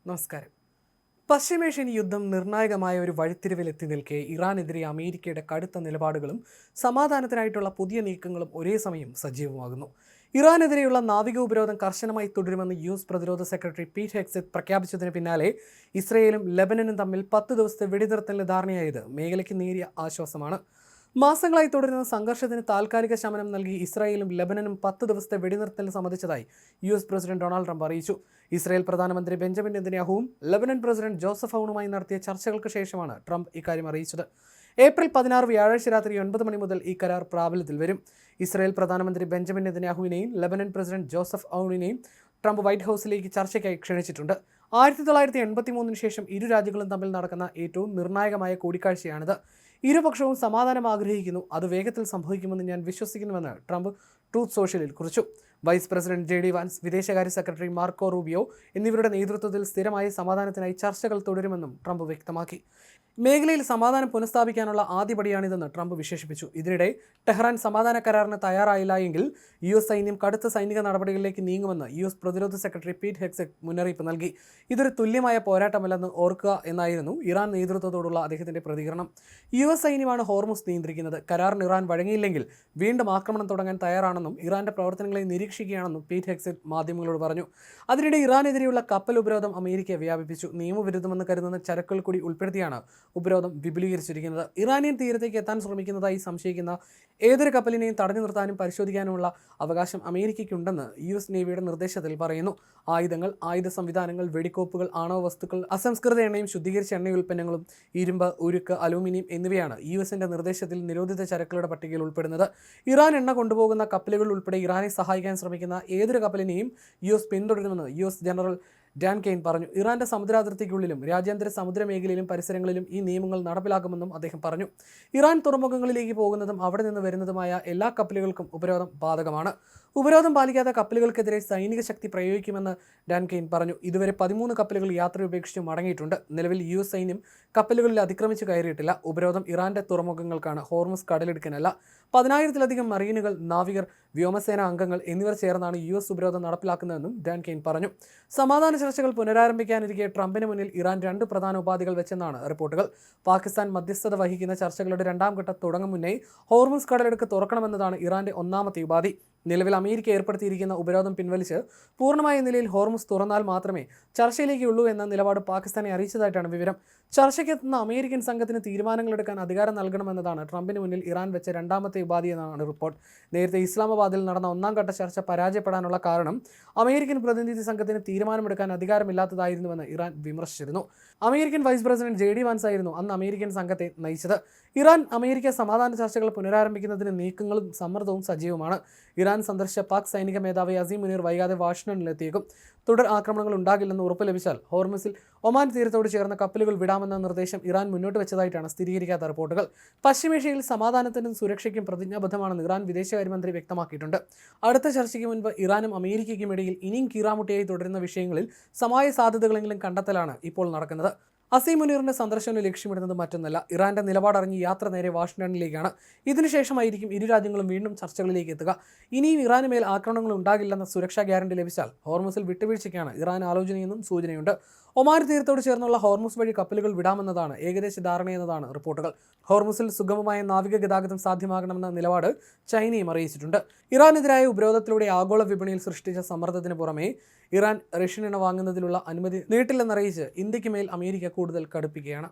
നമസ്കാരം. പശ്ചിമേഷ്യൻ യുദ്ധം നിർണായകമായ ഒരു വഴിത്തിരിവിലെത്തി നിൽക്കെ ഇറാനെതിരെ അമേരിക്കയുടെ കടുത്ത നിലപാടുകളും സമാധാനത്തിനായിട്ടുള്ള പുതിയ നീക്കങ്ങളും ഒരേ സമയം സജീവമാകുന്നു. ഇറാനെതിരെയുള്ള നാവിക ഉപരോധം കർശനമായി തുടരുമെന്ന് യു.എസ്. പ്രതിരോധ സെക്രട്ടറി പീറ്റ് ഹെഗ്സെത്ത് പ്രഖ്യാപിച്ചതിന് പിന്നാലെ ഇസ്രയേലും ലെബനനും തമ്മിൽ 10 ദിവസത്തെ വെടിനിർത്തലിന് ധാരണയായത് മേഖലയ്ക്ക് നേരിയ ആശ്വാസമാണ്. മാസങ്ങളായി തുടരുന്ന സംഘർഷത്തിന് താൽക്കാലിക ശമനം നൽകി ഇസ്രായേലും ലെബനനും 10 ദിവസത്തെ വെടിനിർത്തൽ സമ്മതിച്ചതായി യു.എസ്. പ്രസിഡന്റ് ഡൊണാൾഡ് ട്രംപ് അറിയിച്ചു. ഇസ്രായേൽ പ്രധാനമന്ത്രി ബെഞ്ചമിൻ നെതന്യാഹുവും ലെബനൻ പ്രസിഡന്റ് ജോസഫ് ഔണുമായി നടത്തിയ ചർച്ചകൾക്ക് ശേഷമാണ് ട്രംപ് ഇക്കാര്യം അറിയിച്ചത്. ഏപ്രിൽ 16 വ്യാഴാഴ്ച രാത്രി 9 മണി മുതൽ ഈ കരാർ പ്രാബല്യത്തിൽ വരും. ഇസ്രായേൽ പ്രധാനമന്ത്രി ബെഞ്ചമിൻ നെതന്യാഹുവിനെയും ലെബനൻ പ്രസിഡന്റ് ജോസഫ് ഔണിനെയും ട്രംപ് വൈറ്റ് ഹൗസിലേക്ക് ചർച്ചയ്ക്കായി ക്ഷണിച്ചിട്ടുണ്ട്. 1983 ശേഷം ഇരു രാജ്യങ്ങളും തമ്മിൽ നടക്കുന്ന ഏറ്റവും നിർണായകമായ കൂടിക്കാഴ്ചയാണിത്. ഇരുപക്ഷവും സമാധാനം ആഗ്രഹിക്കുന്നു, അത് വേഗത്തിൽ സംഭവിക്കുമെന്ന് ഞാൻ വിശ്വസിക്കുന്നുവെന്ന് ട്രംപ് ട്രൂത്ത് സോഷ്യലിൽ കുറിച്ചു. വൈസ് പ്രസിഡന്റ് JD വാൻസ്, വിദേശകാര്യ സെക്രട്ടറി മാർക്കോ റൂബിയോ എന്നിവരുടെ നേതൃത്വത്തിൽ സ്ഥിരമായ സമാധാനത്തിനായി ചർച്ചകൾ തുടരുമെന്നും ട്രംപ് വ്യക്തമാക്കി. മേഖലയിൽ സമാധാനം പുനഃസ്ഥാപിക്കാനുള്ള ആദ്യപടിയാണിതെന്ന് ട്രംപ് വിശേഷിപ്പിച്ചു. ഇതിനിടെ ടെഹ്റാൻ സമാധാന കരാറിന് തയ്യാറായില്ല എങ്കിൽ US സൈന്യം കടുത്ത സൈനിക നടപടികളിലേക്ക് നീങ്ങുമെന്ന് US പ്രതിരോധ സെക്രട്ടറി പീറ്റ് ഹെഗ്സെത്ത് മുന്നറിയിപ്പ് നൽകി. ഇതൊരു തുല്യമായ പോരാട്ടമല്ലെന്ന് ഓർക്കുക എന്നായിരുന്നു ഇറാൻ നേതൃത്വത്തോടുള്ള അദ്ദേഹത്തിന്റെ പ്രതികരണം. US സൈന്യമാണ് ഹോർമുസ് നിയന്ത്രിക്കുന്നത്. കരാറിന് ഇറാൻ വഴങ്ങിയില്ലെങ്കിൽ വീണ്ടും ആക്രമണം തുടങ്ങാൻ തയ്യാറാണെന്നും ഇറാന്റെ പ്രവർത്തനങ്ങളെ നിരീക്ഷിക്കുകയാണെന്നും പീറ്റ് ഹെഗ്സെത്ത് മാധ്യമങ്ങളോട് പറഞ്ഞു. അതിനിടെ ഇറാനെതിരെയുള്ള കപ്പൽ ഉപരോധം അമേരിക്ക വ്യാപിപ്പിച്ചു. നിയമവിരുദ്ധമെന്ന് കരുതുന്ന ചരക്കുകൾ കൂടി ഉൾപ്പെടുത്തിയാണ് ഉപരോധം വിപുലീകരിച്ചിരിക്കുന്നത്. ഇറാനിയൻ തീരത്തേക്ക് എത്താൻ ശ്രമിക്കുന്നതായി സംശയിക്കുന്ന ഏതൊരു കപ്പലിനെയും തടഞ്ഞു നിർത്താനും പരിശോധിക്കാനുമുള്ള അവകാശം അമേരിക്കയ്ക്കുണ്ടെന്ന് US നേവിയുടെ നിർദ്ദേശത്തിൽ പറയുന്നു. ആയുധങ്ങൾ, ആയുധ സംവിധാനങ്ങൾ, വെടിക്കോപ്പുകൾ, ആണവ വസ്തുക്കൾ, അസംസ്കൃത എണ്ണയും ശുദ്ധീകരിച്ച എണ്ണ ഉൽപ്പന്നങ്ങളും, ഇരുമ്പ്, ഉരുക്ക്, അലൂമിനിയം എന്നിവയാണ് US-ന്റെ നിർദ്ദേശത്തിൽ നിരോധിത ചരക്കുകളുടെ പട്ടികയിൽ ഉൾപ്പെടുന്നത്. ഇറാൻ എണ്ണ കൊണ്ടുപോകുന്ന കപ്പലുകൾ ഉൾപ്പെടെ ഇറാനെ സഹായിക്കാൻ ശ്രമിക്കുന്ന ഏതൊരു കപ്പലിനെയും US പിന്തുടരുമെന്ന് US general Dan Kane പറഞ്ഞു. ഇറാന്റെ സമുദ്രാതിർത്തിക്കുള്ളിലും രാജ്യാന്തര സമുദ്ര മേഖലയിലും പരിസരങ്ങളിലും ഈ നിയമങ്ങൾ നടപ്പിലാക്കുമെന്നും അദ്ദേഹം പറഞ്ഞു. ഇറാൻ തുറമുഖങ്ങളിലേക്ക് പോകുന്നതും അവിടെ നിന്ന് വരുന്നതുമായ എല്ലാ കപ്പലുകൾക്കും ഉപരോധം ബാധകമാണ്. ഉപരോധം പാലിക്കാത്ത കപ്പലുകൾക്കെതിരെ സൈനിക ശക്തി പ്രയോഗിക്കുമെന്ന് ഡാൻ കെയ്ൻ പറഞ്ഞു. ഇതുവരെ 13 കപ്പലുകൾ യാത്ര ഉപേക്ഷിച്ച് മടങ്ങിയിട്ടുണ്ട്. നിലവിൽ US സൈന്യം കപ്പലുകളിൽ അതിക്രമിച്ച് കയറിയിട്ടില്ല. ഉപരോധം ഇറാന്റെ തുറമുഖങ്ങൾക്കാണ്, ഹോർമുസ് കടലിടുക്കിനല്ല. 10,000-ലധികം മറീനുകൾ, നാവികർ, വ്യോമസേന അംഗങ്ങൾ എന്നിവർ ചേർന്നാണ് US ഉപരോധം നടപ്പിലാക്കുന്നതെന്നും ഡാൻ കെയ്ൻ പറഞ്ഞു. സമാധാന ചർച്ചകൾ പുനരാരംഭിക്കാനിരിക്കെ ട്രംപിന് മുന്നിൽ ഇറാൻ 2 പ്രധാന ഉപാധികൾ വെച്ചെന്നാണ് റിപ്പോർട്ടുകൾ. പാകിസ്ഥാൻ മധ്യസ്ഥത വഹിക്കുന്ന ചർച്ചകളുടെ 2ാം ഘട്ടം തുടങ്ങും മുന്നേ ഹോർമുസ് കടലിടുക്ക് തുറക്കണമെന്നതാണ് ഇറാന്റെ 1ാമത്തെ ഉപാധി. നിലവിൽ അമേരിക്ക ഏർപ്പെടുത്തിയിരിക്കുന്ന ഉപരോധം പിൻവലിച്ച് പൂർണ്ണമായ നിലയിൽ ഹോർമുസ് തുറന്നാൽ മാത്രമേ ചർച്ചയിലേക്കുള്ളൂ എന്ന നിലപാട് പാകിസ്ഥാനെ അറിയിച്ചതായിട്ടാണ് വിവരം. ചർച്ചയ്ക്കെത്തുന്ന അമേരിക്കൻ സംഘത്തിന് തീരുമാനങ്ങളെടുക്കാൻ അധികാരം നൽകണമെന്നതാണ് ട്രംപിന് മുന്നിൽ ഇറാൻ വെച്ച 2ാമത്തെ ഉപാധി എന്നാണ് റിപ്പോർട്ട്. നേരത്തെ ഇസ്ലാമാബാദിൽ നടന്ന 1ാം ഘട്ട ചർച്ച പരാജയപ്പെടാനുള്ള കാരണം അമേരിക്കൻ പ്രതിനിധി സംഘത്തിന് തീരുമാനമെടുക്കാൻ അധികാരമില്ലാത്തതായിരുന്നുവെന്ന് ഇറാൻ വിമർശിച്ചിരുന്നു. American vice president JD Vance ആയിരുന്നു അന്ന് അമേരിക്കൻ സംഘത്തെ നയിച്ചത്. ഇറാൻ അമേരിക്ക സമാധാന ചർച്ചകൾ പുനരാരംഭിക്കുന്നതിന് നീക്കങ്ങളും സമ്മർദ്ദവും സജീവമാണ്. ഇറാൻ സന്ദർശിച്ച പാക് സൈനിക മേധാവി അസീം മുനീർ വൈകാതെ വാഷിംഗ്ടണിലെത്തിയേക്കും. തുടർ ആക്രമണങ്ങൾ ഉണ്ടാകില്ലെന്ന് ഉറപ്പ് ലഭിച്ചാൽ ഹോർമുസിൽ ഒമാൻ തീരത്തോട് ചേർന്ന കപ്പലുകൾ വിടാമെന്ന നിർദ്ദേശം ഇറാൻ മുന്നോട്ട് വെച്ചതായിട്ടാണ് സ്ഥിരീകരിക്കാത്ത റിപ്പോർട്ടുകൾ. പശ്ചിമേഷ്യയിൽ സമാധാനത്തിനും സുരക്ഷയ്ക്കും പ്രതിജ്ഞാബദ്ധമാണെന്ന് ഇറാൻ വിദേശകാര്യമന്ത്രി വ്യക്തമാക്കിയിട്ടുണ്ട്. അടുത്ത ചർച്ചയ്ക്ക് മുൻപ് ഇറാനും അമേരിക്കയ്ക്കും ഇടയിൽ ഇനിയും കീറാമുട്ടിയായി തുടരുന്ന വിഷയങ്ങളിൽ സമായ സാധ്യതകളെങ്കിലും കണ്ടെത്തലാണ് ഇപ്പോൾ നടക്കുന്നത്. അസീം മുനീറിന്റെ സന്ദർശനം ലക്ഷ്യമിടുന്നത് മറ്റൊന്നല്ല, ഇറാന്റെ നിലപാടറിഞ്ഞ് യാത്ര നേരെ വാഷിംഗ്ടണിലേക്കാണ്. ഇതിനുശേഷമായിരിക്കും ഇരു രാജ്യങ്ങളും വീണ്ടും ചർച്ചകളിലേക്ക് എത്തുക. ഇനിയും ഇറാന് മേൽ ആക്രമണങ്ങൾ ഉണ്ടാകില്ലെന്ന സുരക്ഷാ ഗ്യാരണ്ടി ലഭിച്ചാൽ ഹോർമുസിൽ വിട്ടുവീഴ്ചയ്ക്കാണ് ഇറാൻ ആലോചനയെന്നും സൂചനയുണ്ട്. ഒമാൻ തീരത്തോട് ചേർന്നുള്ള ഹോർമുസ് വഴി കപ്പലുകൾ വിടാമെന്നതാണ് ഏകദേശ ധാരണയെന്നതാണ് റിപ്പോർട്ടുകൾ. ഹോർമുസിൽ സുഗമമായ നാവിക ഗതാഗതം സാധ്യമാകണമെന്ന നിലപാട് ചൈനയും അറിയിച്ചിട്ടുണ്ട്. ഇറാനെതിരായ ഉപരോധത്തിലൂടെ ആഗോള വിപണിയിൽ സൃഷ്ടിച്ച സമ്മർദ്ദത്തിന് പുറമെ ഇറാൻ റഷ്യൻ എണ്ണ വാങ്ങുന്നതിലുള്ള അനുമതി നീട്ടില്ലെന്നറിയിച്ച് ഇന്ത്യക്ക് മേൽ അമേരിക്ക കൂടുതൽ കടുപ്പിക്കുകയാണ്.